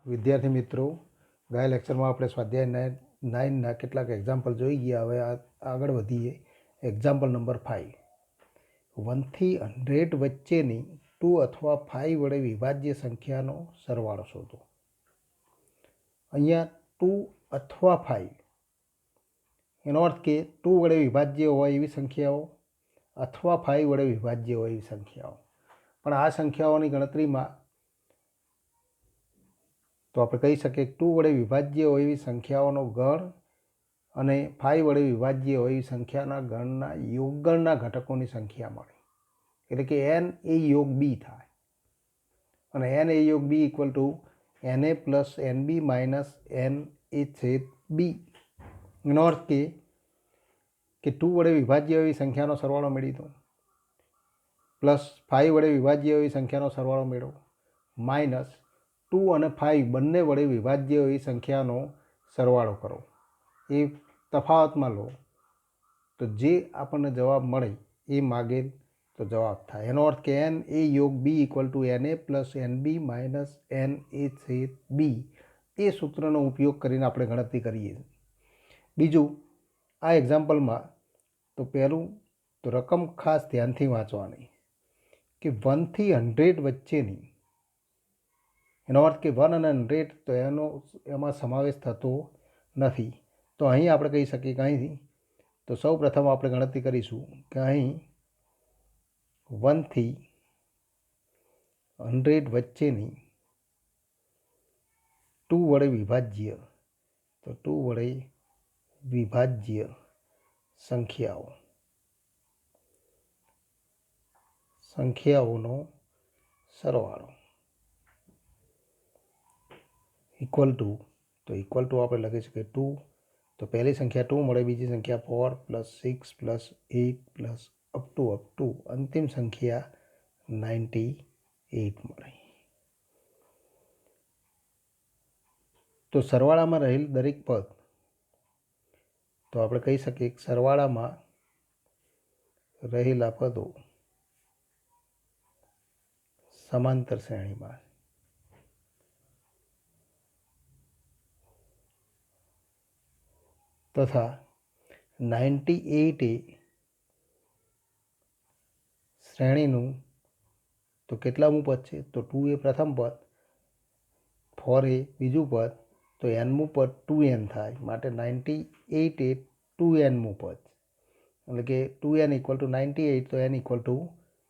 વિદ્યાર્થી મિત્રો, ગયા લેક્ચરમાં આપણે સ્વાધ્યાય 9ના કેટલાક એક્ઝામ્પલ જોઈ ગયા. હવે આગળ વધીએ. Example number 5. 1થી 100 વચ્ચેની 2 અથવા 5 વડે વિભાજ્ય સંખ્યાનો સરવાળો શોધો. અહીંયા 2 અથવા 5 એનો અર્થ કે 2 વડે વિભાજ્ય હોય એવી સંખ્યાઓ અથવા 5 વડે વિભાજ્ય હોય એવી સંખ્યાઓ. પણ આ સંખ્યાઓની ગણતરીમાં તો આપણે કહી શકીએ કે 2 વડે વિભાજ્ય હોય એવી સંખ્યાઓનો ગણ અને 5 વડે વિભાજ્ય હોય એવી સંખ્યાના ગણના યોગગણના ઘટકોની સંખ્યા મળે. એટલે કે n એ યોગ b થાય અને n એ યોગ b equal to na plus nb minus n એ છેદ b. એનો અર્થ કે 2 વડે વિભાજ્ય એવી સંખ્યાનો સરવાળો મેળવી દો, પ્લસ 5 વડે વિભાજ્ય એવી સંખ્યાનો સરવાળો મેળવો, માઇનસ 2 અને 5 બંને વડે વિભાજ્ય એવી સંખ્યાનો સરવાળો કરો. એ તફાવતમાં લો તો જે આપણને જવાબ મળે એ માગેલ તો જવાબ થાય. એનો અર્થ કે n એ યોગ b equal to na plus nb minus n એ છેદ b. એ સૂત્રનો ઉપયોગ કરીને આપણે ગણતરી કરીએ. બીજું, આ એક્ઝામ્પલમાં તો પહેલું તો રકમ ખાસ ધ્યાનથી વાંચવાની કે 1થી 100 વચ્ચેની, એનો અર્થ કે 1 અને 100 તો એમાં સમાવેશ થતો નથી. તો અહીં આપણે કહી શકીએ કે અહીં તો સૌ પ્રથમ આપણે ગણતરી કરીશું કે અહીં 1થી 100 વચ્ચેની 2 વડે વિભાજ્ય, તો 2 વડે વિભાજ્ય સંખ્યાઓનો સરવાળો ઇક્વલ ટુ આપણે લખી શકીએ 2. તો પહેલી સંખ્યા 2 મળે, બીજી સંખ્યા 4 plus 6 plus 8 plus up two અંતિમ સંખ્યા 98 મળે. તો સરવાળામાં રહેલ દરેક પદ તો આપણે કહી શકીએ કે સરવાળામાં રહેલા પદો સમાંતર શ્રેણીમાં તથા 98 એ શ્રેણીનું તો કેટલામું પદ છે? તો 2 એ પ્રથમ પદ, 4 એ બીજું પદ, તો nમું પદ 2n થાય. માટે 98 એ 2nમું પદ, એટલે કે 2n ઇક્વલ ટુ 98, તો n ઇક્વલ ટુ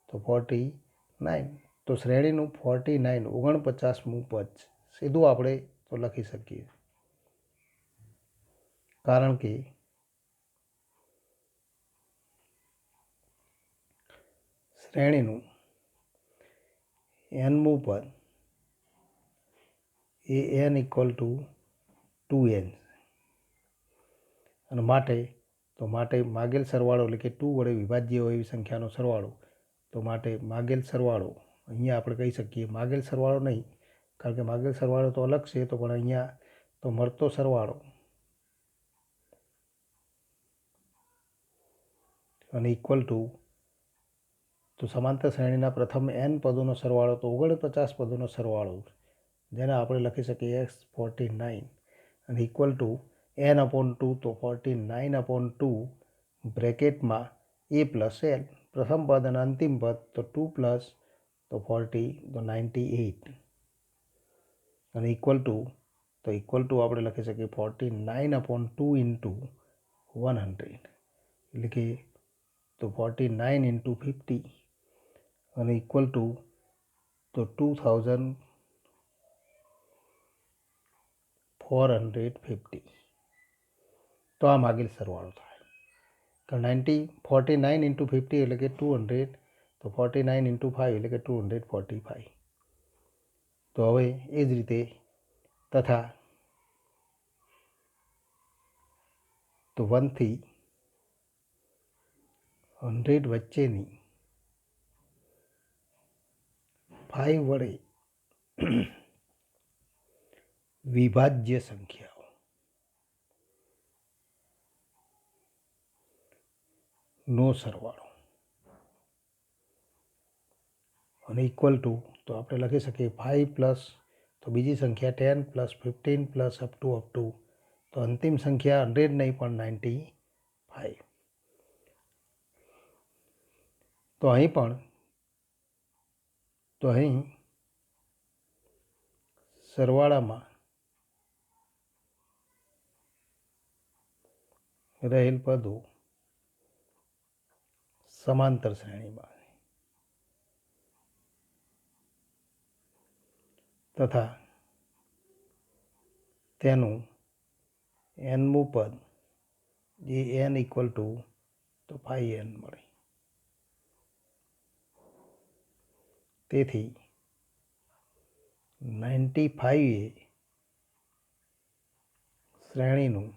તો 49. તો શ્રેણીનું 49મું પદ સીધું આપણે તો લખી શકીએ, કારણ કે શ્રેણીનું nમું પદ એ n ઇક્વલ ટુ 2n અને માટે માગેલ સરવાળો એટલે કે 2 વડે વિભાજ્ય હોય એવી સંખ્યાનો સરવાળો. તો માટે માગેલ સરવાળો અહીંયા આપણે કહી શકીએ, માગેલ સરવાળો નહીં, કારણ કે માગેલ સરવાળો તો અલગ છે, તો પણ અહીંયા તો મળતો સરવાળો અને ઇક્વલ ટુ તો સમાંતર શ્રેણીના પ્રથમ n પદોનો સરવાળો તો 49 પદોનો સરવાળો, જેને આપણે લખી શકીએ x49 અને ઇક્વલ ટુ n/2, તો 49/2 બ્રેકેટમાં a પ્લસ l પ્રથમ પદ અને અંતિમ પદ તો 2 પ્લસ તો 40 તો 98 અને ઇક્વલ ટુ આપણે લખી શકીએ 49/2 ઇન્ટુ 100, એટલે કે તો 49 ઇન્ટુ 50 અને ઇક્વલ ટુ તો 2450. તો આ માગેલ સરવાળો થાય. તો 49 ઇન્ટુ 50 એટલે કે 200, તો 49 ઇન્ટુ 5 એટલે કે 245. તો હવે એ જ રીતે તથા તો 1થી 100 વચ્ચેની 5 વડે વિભાજ્ય સંખ્યાઓ નો સરવાળો અને ઇક્વલ ટુ તો આપણે લખી શકીએ 5 પ્લસ તો બીજી સંખ્યા 10 પ્લસ 15 પ્લસ અપ ટુ તો અંતિમ સંખ્યા 100 નહીં પણ 95. તો અહીં સરવાળામાં રહેલ પદો સમાંતર શ્રેણીમાં તથા તેનું nમું પદ જે n ઇક્વલ ટુ તો 5n મળે. તેથી 95 એ શ્રેણીનું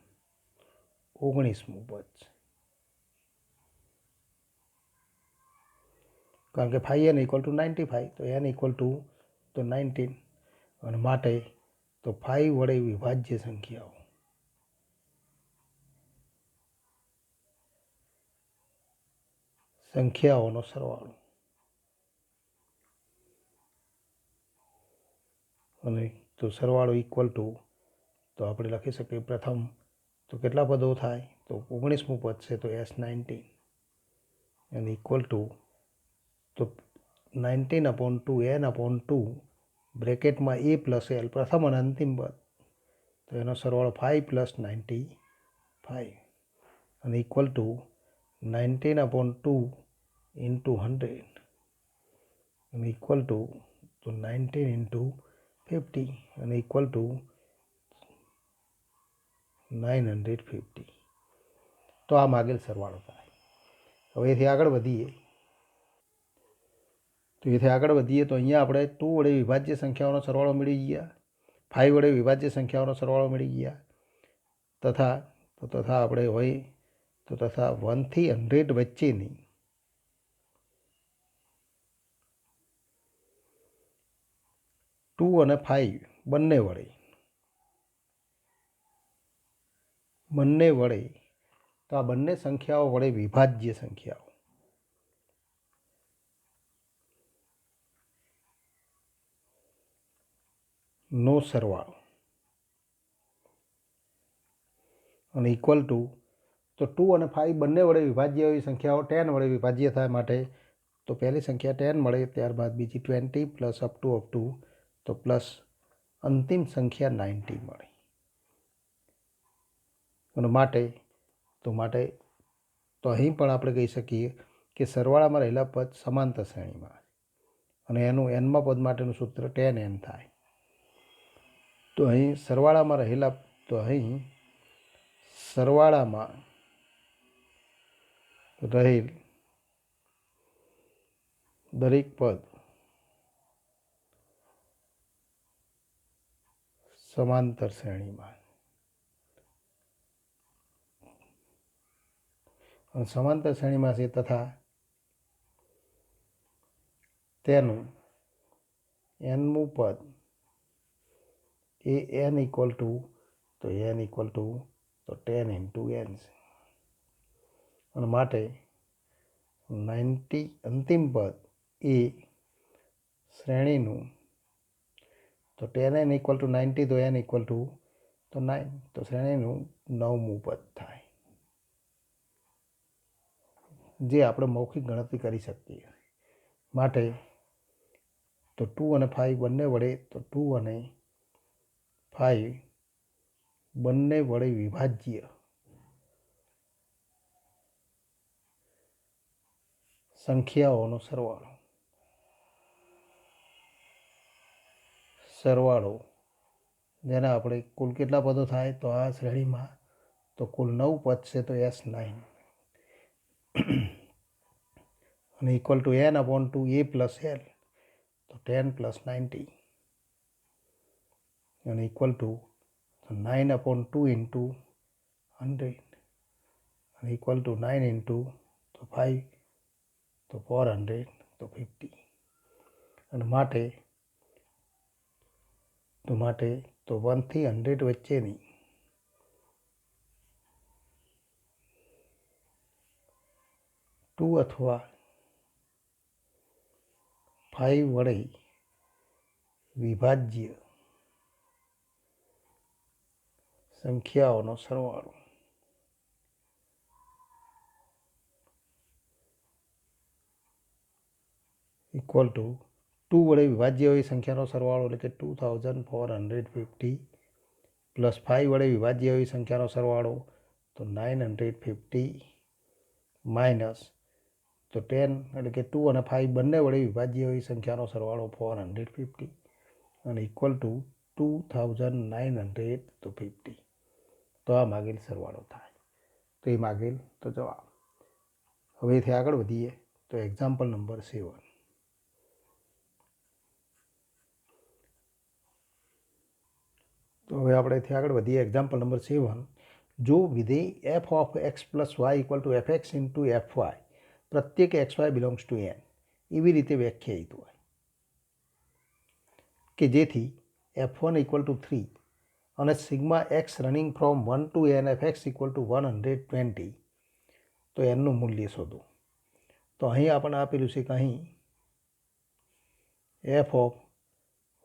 19મું પદ છે. કારણ કે 5n ઇક્વલ ટુ 95 તો n ઇક્વલ ટુ તો 19 અને માટે તો 5 વડે વિભાજ્ય સંખ્યાઓનો સરવાળો અને તો સરવાળો ઇક્વલ ટુ તો આપણે લખી શકીએ પ્રથમ તો કેટલા પદો થાય તો 19મું પદ છે તો S19 અને ઇક્વલ ટુ તો 19/2 બ્રેકેટમાં a પ્લસ l પ્રથમ અને અંતિમ પદ તો એનો સરવાળો 5 પ્લસ 95 અને ઇક્વલ ટુ 19/2 ઇન્ટુ 100 અને ઇક્વલ ટુ તો 19 ઇન્ટુ 50 અને ઇક્વલ ટુ 950. તો આ માગેલ સરવાળો થાય. હવે એથી આગળ વધીએ તો અહીંયા આપણે 2 વડે વિભાજ્ય સંખ્યાઓનો સરવાળો મળી ગયા, 5 વડે વિભાજ્ય સંખ્યાઓનો સરવાળો મળી ગયા તથા આપણે હોય તો તથા 1 થી 100 વચ્ચેની ટુ અને 5 બંને વડે તો આ બંને સંખ્યાઓ વડે વિભાજ્ય સંખ્યાઓ નો સરવાળો અને ઇક્વલ ટુ તો 2 અને 5 બંને વડે વિભાજ્ય એવી સંખ્યાઓ 10 વડે વિભાજ્ય થાય માટે તો પહેલી સંખ્યા 10 મળે, ત્યારબાદ બીજી 20 પ્લસ અપ ટુ તો પ્લસ અંતિમ સંખ્યા 90 મળે. અને માટે તો અહીં પણ આપણે કહી શકીએ કે સરવાળામાં રહેલા પદ સમાંતર શ્રેણીમાં અને એનું nમા પદ માટેનું સૂત્ર 10n થાય. તો અહીં સરવાળામાં રહેલ દરેક પદ સમાંતર શ્રેણીમાં છે તથા તેનું nમું પદ એ n ઇક્વલ ટુ તો 10 ઇન્ટુ n છે અને માટે 90 અંતિમ પદ એ શ્રેણીનું તો 10n ઇક્વલ ટુ 90 તો n ઇક્વલ ટુ તો 9 તો શ્રેણીનું 9મું પદ થાય, જે આપણે મૌખિક ગણતરી કરી શકીએ. માટે તો 2 અને 5 બંને વડે તો 2 અને 5 બંને વડે વિભાજ્ય સંખ્યાઓનો સરવાળો જેના આપણે કુલ કેટલા પદો થાય તો આ શ્રેણીમાં તો કુલ 9 પદ છે તો S9 અને equal two n/2 a plus l તો 10 પ્લસ 90 અને ઇક્વલ ટુ 9/2 ઇન્ટુ 100 અને ઇક્વલ ટુ 9 ઇન્ટુ તો 5 તો 400 તો 50 અને માટે તો 1 થી 100 વચ્ચેની ટુ અથવા 5 વડે વિભાજ્ય સંખ્યાઓનો સરવાળો ઇક્વલ ટુ 2 વડે વિભાજ્ય એવી સંખ્યાનો સરવાળો એટલે કે 2450 પ્લસ 5 વડે વિભાજ્ય એવી સંખ્યાનો સરવાળો તો 950 માઇનસ તો 10 એટલે કે 2 અને 5 બંને વડે વિભાજ્ય એવી સંખ્યાનો સરવાળો 450 અને ઇક્વલ ટુ 2950 તો આ માગેલ સરવાળો થાય. તો એ માગેલ તો જવાબ. હવેથી આગળ વધીએ તો એક્ઝામ્પલ નંબર 7. તો હવે આપણે અહીંથી આગળ વધીએ એક્ઝામ્પલ નંબર 7. જો વિધેય f of x plus y equal to f x into f y પ્રત્યેક x y belongs to n એવી રીતે વ્યાખ્યાયિત હોય કે જેથી f1 ઇક્વલ ટુ 3 અને sigma x running from 1 to n f x equal to 120 તો એનનું મૂલ્ય શોધો. તો અહીં આપણને આપેલું છે કે અહીં f ઓફ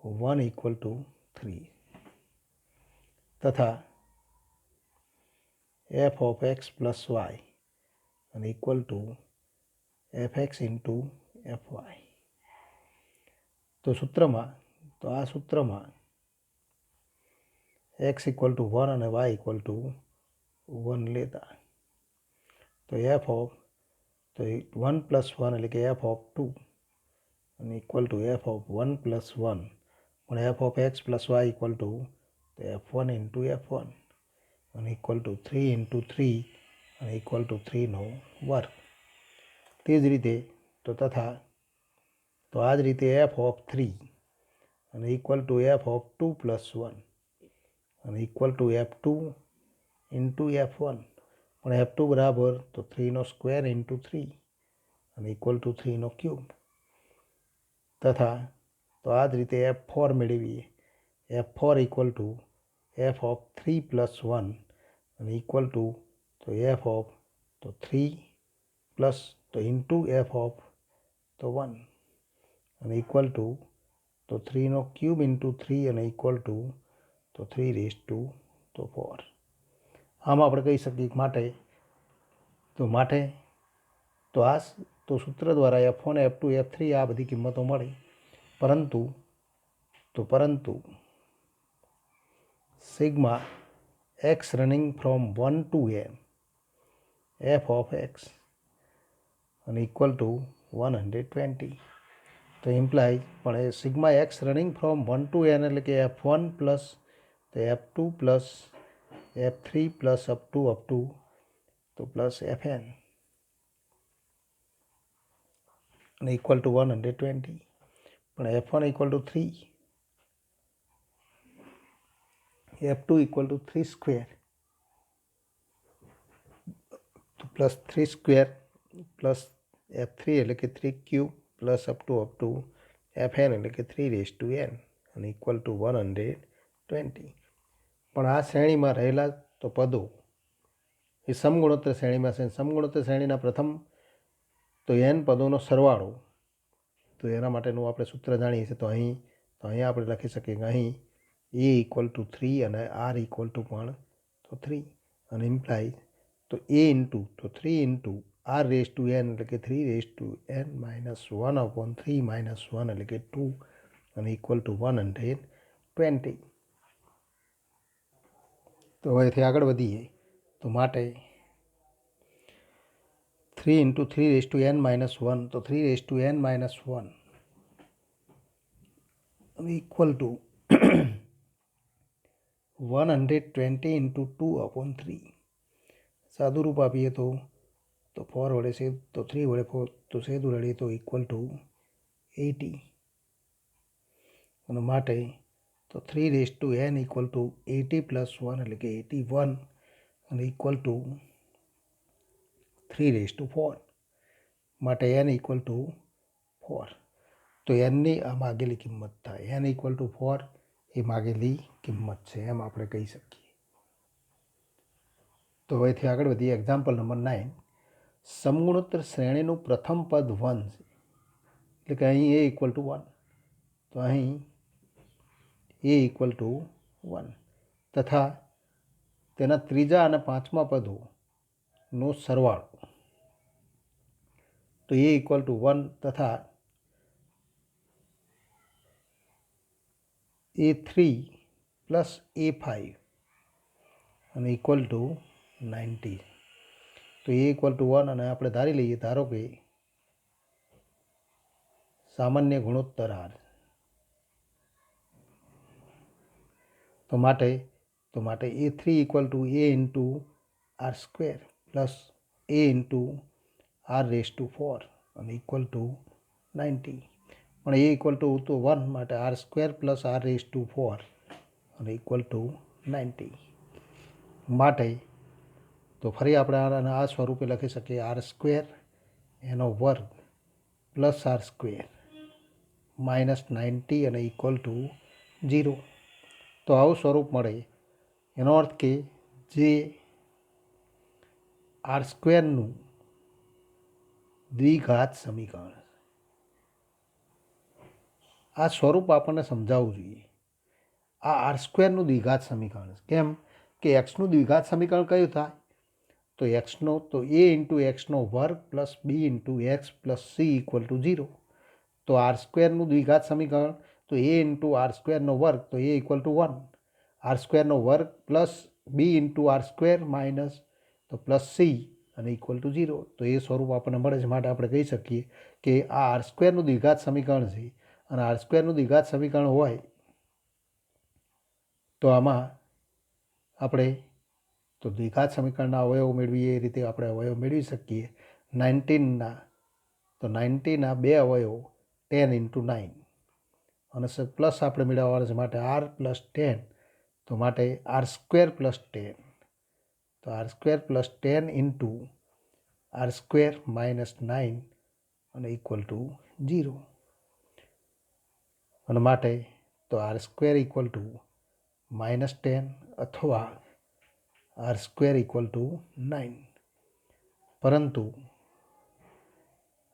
1 ઇક્વલ ટુ 3 તથા f of x plus y અને equal to f x into f y. તો આ સૂત્રમાં x ઇક્વલ ટુ 1 અને y ઇક્વલ ટુ 1 લેતા તો એફ ઓફ તો 1 પ્લસ 1 એટલે કે એફ ઓફ 2 અને equal to f of 1 plus 1 પણ f of x plus y equal to તો f1 ઇન્ટુ f1 અને ઇક્વલ ટુ 3 ઇન્ટુ 3 અને ઇક્વલ ટુ 3નો વર્ગ. તે જ રીતે તો આ જ રીતે એફ ઓફ 3 અને equal to f of 2 plus 1 અને equal two f2 into f1 પણ f2 બરાબર તો 3નો સ્ક્વેર ઇન્ટુ 3 અને ઇક્વલ ટુ 3નો ક્યુબ તથા તો આ જ રીતે f4 મેળવીએ f4 equal to f of 3 plus 1 અને ઇક્વલ ટુ તો એફ ઓફ તો 3 પ્લસ તો ઇન્ટુ એફ ઓફ તો 1 અને ઇક્વલ ટુ તો 3નો ક્યુબ ઇન્ટુ 3 અને ઇક્વલ ટુ તો 3 રેઝ ટુ તો 4. આમ આપણે કહી શકીએ માટે તો સૂત્ર દ્વારા f1 f2 f3 આ બધી કિંમતો મળી પરંતુ sigma x running from 1 to n f of x અને ઇક્વલ ટુ 120 તો ઇમ્પ્લાય પણ એ sigma x running from 1 to n એટલે કે f1 પ્લસ તો f2 plus f3 plus up to તો પ્લસ fn અને ઇક્વલ ટુ 120 પણ f1 equal to 3 f2 equal to 3 square તો પ્લસ 3 સ્ક્વેર પ્લસ f3 એટલે કે 3 cube plus up two fn એટલે કે 3 રેઝ ટુ n અને ઇક્વલ ટુ 120. પણ આ શ્રેણીમાં રહેલા તો પદો એ સમગુણોત્તર શ્રેણીમાં છે. સમગુણોત્તર શ્રેણીના પ્રથમ તો n પદોનો સરવાળો તો એના માટેનું આપણે સૂત્ર જાણીએ છીએ. તો અહીં આપણે લખી શકીએ કે અહીં a ઇક્વલ ટુ 3 અને r ઇક્વલ ટુ પણ તો 3 અને ઇમ્પ્લાય તો a ઇન્ટુ તો 3 into r raise to n એટલે કે 3 raise to n minus 1 upon 3 minus 1 એટલે કે 2 અને ઇક્વલ ટુ 120. તો હવેથી આગળ વધીએ તો માટે 3 into 3 raise to n minus 1 તો 3 રેઝ ટુ n માઇનસ 1 અને ઇક્વલ ટુ 120 ઇન્ટુ 2 અપોન 3. સાદું રૂપ આપીએ તો 4 વડે તો 3 વડે 4 તો સેદું રડીએ તો ઇક્વલ ટુ 80 અને માટે તો 3 raise to n equal to 80 plus 1 એટલે કે 81 અને ઇક્વલ ટુ 3 રેઝ ટુ 4 માટે n ઇક્વલ ટુ 4 તો nની આ માગેલી કિંમત થાય. n ઇક્વલ ટુ 4 એ માગેલી કિંમત છે એમ આપણે કહી શકીએ. તો હવેથી આગળ વધીએ એક્ઝામ્પલ નંબર 9. સમગુણોત્તર શ્રેણીનું પ્રથમ પદ 1 છે એટલે કે અહીં a ઇક્વલ ટુ 1 તો અહીં a ઇક્વલ ટુ 1 તથા તેના ત્રીજા અને પાંચમા પદોનો સરવાળો. તો એ ઇક્વલ ટુ 1 તથા A3 પ્લસ A5 અને ઇક્વલ ટુ 90. તો એ ઇક્વલ ટુ 1 અને આપણે ધારી લઈએ, ધારો કે સામાન્ય ગુણોત્તર R. તો માટે A3 equal to A into R square plus A into R raise to 4 અને ઇક્વલ ટુ 90. પણ એ ઇક્વલ ટુ તો 1 માટે R square plus R raise to 4 અને ઇક્વલ ટુ 90. માટે તો ફરી આપણે આ સ્વરૂપે લખી શકીએ, R સ્ક્વેર એનો વર્ગ પ્લસ R સ્ક્વેર માઇનસ 90 અને ઇક્વલ ટુ 0. તો આવું સ્વરૂપ મળે. એનો અર્થ કે જે R સ્ક્વેરનું દ્વિઘાત સમીકરણ, આ સ્વરૂપ આપણને સમજાવવું જોઈએ. આ R સ્ક્વેરનું દ્વિઘાત સમીકરણ. કેમ કે એક્સનું દ્વિઘાત સમીકરણ કયું થાય? તો એક્સનો તો A ઇન્ટુ એક્સનો વર્ગ plus B into x plus C equal to 0. તો R સ્ક્વેરનું દ્વિઘાત સમીકરણ તો A ઇન્ટુ R સ્ક્વેરનો વર્ગ તો A ઇક્વલ ટુ 1. R સ્ક્વેરનો વર્ગ plus B into R square minus તો પ્લસ C અને ઇક્વલ ટુ 0. તો એ સ્વરૂપ આપણને મળે છે. માટે આપણે કહી શકીએ કે આ R સ્ક્વેરનું દ્વિઘાત સમીકરણ છે. અને R સ્ક્વેરનું દ્વિઘાત સમીકરણ હોય તો આમાં આપણે તો દ્વિઘાત સમીકરણના અવયવ મેળવીએ એ રીતે આપણે અવયવ મેળવી શકીએ. 90ના બે અવયવ 10 ઇન્ટુ 9 અને પ્લસ આપણે મેળવવાનું છે. માટે R પ્લસ 10 તો માટે R સ્ક્વેર પ્લસ 10. તો R square plus 10 into R square minus 9 અને ઇક્વલ ટુ 0. અને માટે તો R square equal to minus 10 અથવા R સ્ક્વેર ઇક્વલ ટુ 9. પરંતુ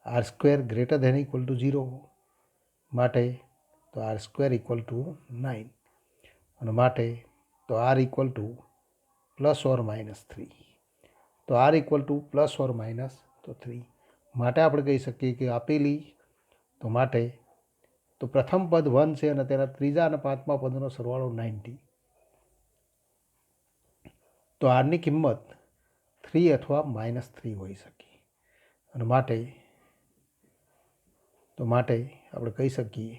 R square greater than equal to 0 માટે તો R સ્ક્વેર ઇક્વલ ટુ 9. અને માટે તો R equal to plus or minus 3. તો R equal to plus or minus તો 3. માટે આપણે કહી શકીએ કે આપેલી તો માટે તો પ્રથમ પદ 1 છે અને તેના ત્રીજા અને પાંચમા પદનો સરવાળો 90. તો આરની કિંમત 3 અથવા માઇનસ 3 હોઈ શકે. અને માટે આપણે કહી શકીએ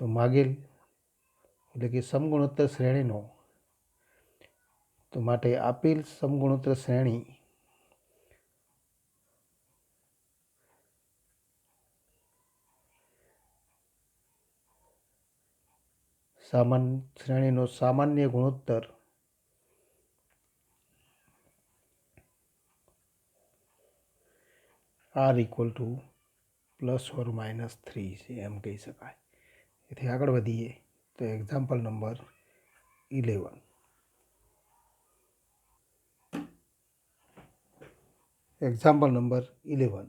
તો માગેલ એટલે કે સમગુણોત્તર શ્રેણીનો તો માટે આપેલ સમગુણોત્તર શ્રેણી શ્રેણીનો સામાન્ય ગુણોત્તર R equal to plus or minus 3 છે એમ કહી શકાય. એથી આગળ વધીએ તો એક્ઝામ્પલ નંબર 11. Example number 11.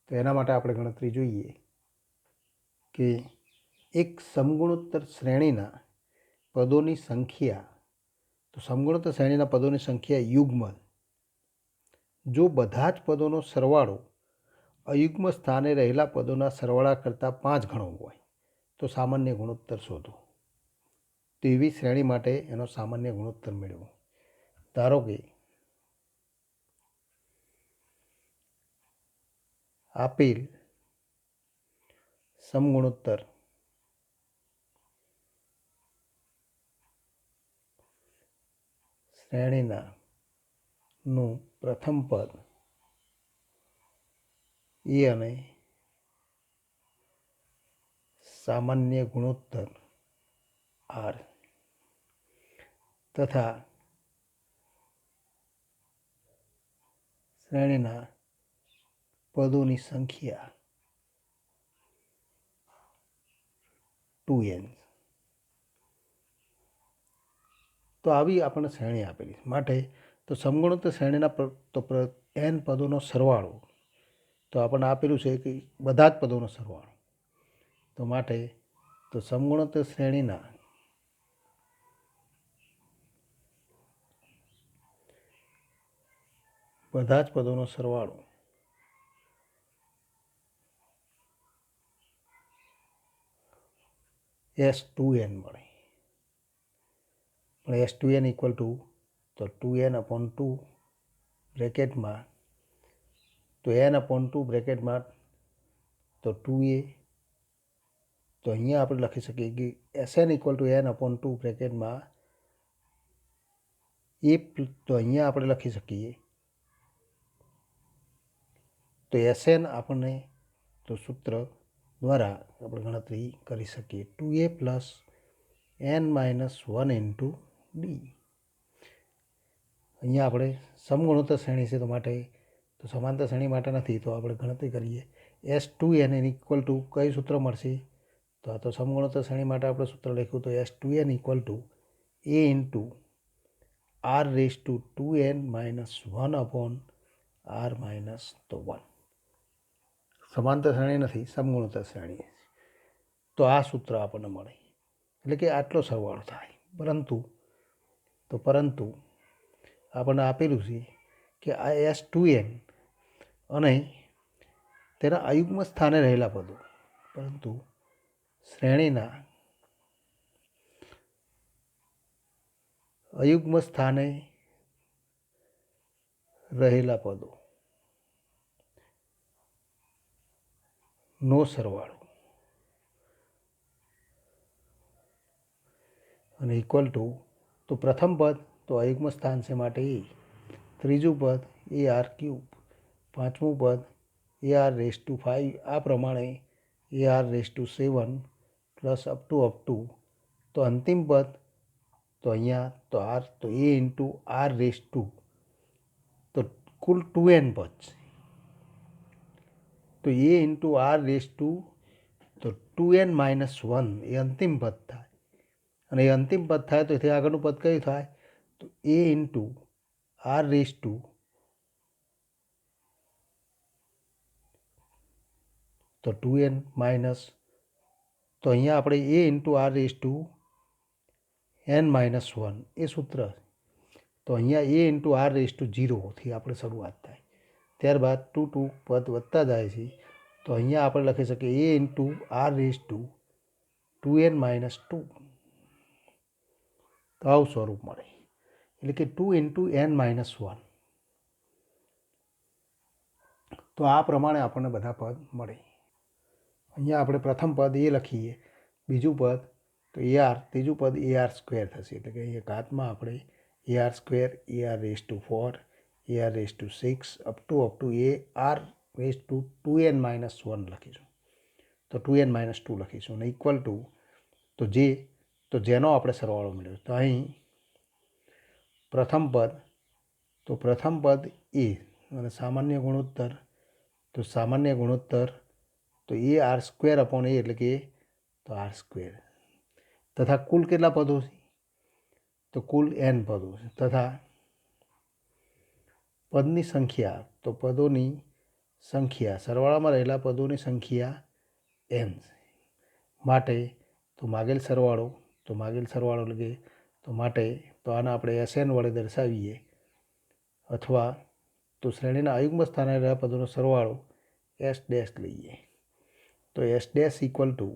તો એના માટે આપણે ગણતરી જોઈએ કે એક સમગુણોત્તર શ્રેણીના પદોની સંખ્યા, તો સમગુણોત્તર શ્રેણીના પદોની સંખ્યા યુગ્મ જો બધા જ પદોનો સરવાળો અયુગ્મ સ્થાને રહેલા પદોના સરવાળા કરતાં 5 ગણો હોય તો સામાન્ય ગુણોત્તર શોધો. તો એવી શ્રેણી માટે એનો સામાન્ય ગુણોત્તર મેળવો. ધારો કે આપેલ સમગુણોત્તર શ્રેણીના નું પ્રથમ પદ એ અને સામાન્ય ગુણોત્તર R તથા શ્રેણીના પદોની સંખ્યા 2n. તો આવી આપણને શ્રેણી આપેલી માટે તો સમગુણોત્તર શ્રેણીના n પદોનો સરવાળો તો આપણને આપેલું છે કે બધા જ પદોનો સરવાળો. તો માટે તો સમગુણોત્તર શ્રેણીના બધા જ પદોનો સરવાળો S2n મળે. પણ S2n ઇક્વલ ટુ તો 2n/2 બ્રેકેટમાં તો n/2 બ્રેકેટમાં તો 2a. તો અહીંયા આપણે લખી શકીએ કે Sn ઇક્વલ ટુ n/2 બ્રેકેટમાં એ. તો અહીંયા આપણે લખી શકીએ તો Sn આપણને તો સૂત્ર દ્વારા આપણે ગણતરી કરી શકીએ 2a plus n-1 into D. અહીંયા આપણે સમગુણોત્તર શ્રેણી છે તો માટે તો સમાંતર શ્રેણી માટે નથી તો આપણે ગણતરી કરીએ S2n ઇક્વલ ટુ કયું સૂત્ર મળશે તો આ તો સમગુણોત્તર શ્રેણી માટે આપણે સૂત્ર લખ્યું તો S2n equal to a into r⁻2n-1/r-1. સમાંતર શ્રેણી નથી, સમગુણોત્તર શ્રેણી. તો આ સૂત્ર આપણને મળે એટલે કે આટલો સરવાળો થાય. પરંતુ આપણને આપેલું છે કે આ S2n અને તેના અયુગ્મ સ્થાને રહેલા પદો, પરંતુ શ્રેણીના અયુગ્મ સ્થાને રહેલા પદો નો સરવાળો અને ઇક્વલ ટુ તો પ્રથમ પદ તો અયુગ્મ સ્થાન છે માટે એ, ત્રીજું પદ AR3, પાંચમું પદ AR⁵5, આ પ્રમાણે AR⁷7 પ્લસ અપ ટુ તો અંતિમ પદ તો અહીંયા તો R તો a ઇન્ટુ r⁵, તો કુલ 2n પદ છે તો a ઇન્ટુ r⁵ તો 2n-1 એ અંતિમ પદ થાય. અને એ અંતિમ પદ થાય તો એથી આગળનું પદ કયું થાય તો a ઇન્ટુ r⁵ તો 2n માઇનસ તો અહીંયા આપણે a ઇન્ટુ r⁵n-1 એ સૂત્ર. તો અહીંયા a ઇન્ટુ r⁵0થી આપણે શરૂઆત થાય, ત્યારબાદ 2 પદ વધતા જાય છે. તો અહીંયા આપણે લખી શકીએ a ઇન્ટુ r⁵2n-2. તો આવું સ્વરૂપ મળે એટલે કે 2 ઇન્ટુ n-1. તો આ પ્રમાણે આપણને બધા પદ મળે. અહીંયા આપણે પ્રથમ પદ એ લખીએ, બીજું પદ તો AR, ત્રીજું પદ AR² થશે એટલે કે અહીંયા ઘાતમાં આપણે AR², AR⁴, AR⁵6 up to AR⁵2n-1 લખીશું. તો 2n-2 લખીશું અને ઇક્વલ ટુ તો જેનો આપણે સરવાળો મળ્યો. તો અહીં પ્રથમ પદ એ અને સામાન્ય ગુણોત્તર તો AR² એટલે કે તો r². તથા કુલ કેટલા પદો છે તો કુલ n પદો છે. તથા પદની સંખ્યા તો પદોની સંખ્યા સરવાળામાં રહેલા પદોની સંખ્યા n છે. માટે તો માગેલ સરવાળો એટલે કે તો માટે તો આને આપણે Sn વડે દર્શાવીએ અથવા તો શ્રેણીના અયુગ્મ સ્થાને રહેલા પદોનો સરવાળો S' લઈએ. તો S' ઇક્વલ ટુ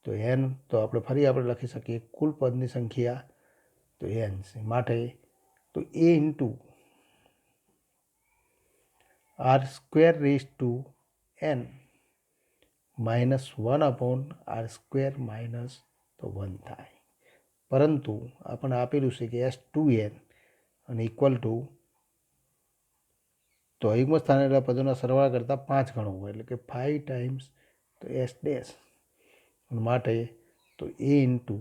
તો n તો આપણે લખી શકીએ કુલ પદની સંખ્યા તો n છે. માટે તો a ઇન્ટુ r²n-1/r² તો 1 થાય. પરંતુ આપણને આપેલું છે કે S2n અને ઇક્વલ ટુ તો અયુગ્મ સ્થાને રહેલા પદોના સરવાળા કરતાં 5 ગણું હોય એટલે કે 5 ટાઈમ્સ તો S'. માટે તો a ઇન્ટુ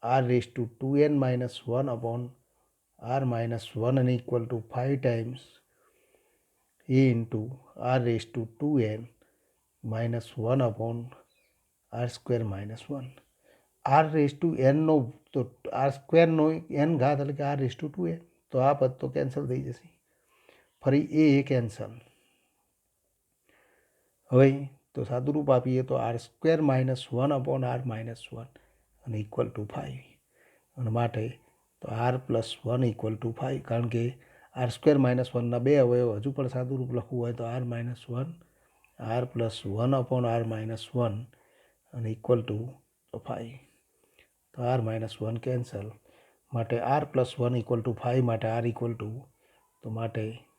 r⁵2n-1/r-1 અને equal two 5 times a into r⁵2n-1/r²-1. r⁵n નો તો r² નો n ઘાત એટલે કે r⁵2n. તો આ પદ તો કેન્સલ થઈ જશે. ફરી એ કેન્સલ. હવે તો સાદુરૂપ આપીએ તો r² -1 / r-1 અને ઇક્વલ ટુ 5 અને માટે તો r+1 = 5 કારણ કે r² - 1ના 2 અવયવ હજુ પણ સાદુરૂપ લખવું હોય તો r-1 r+1 / r-1 અને ઇક્વલ ટુ 5 તો r-1 કેન્સલ માટે r+1 = 5 માટે r =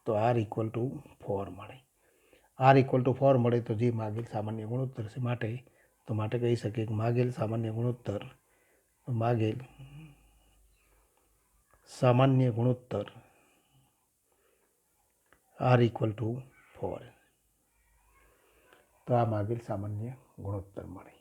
તો r = 4 મળે r = 4 મળે તો જે માગેલ સામાન્ય ગુણોત્તર છે માટે કહી શકીએ કે માગેલ સામાન્ય ગુણોત્તર r = 4 તો આ માગેલ સામાન્ય ગુણોત્તર મળે.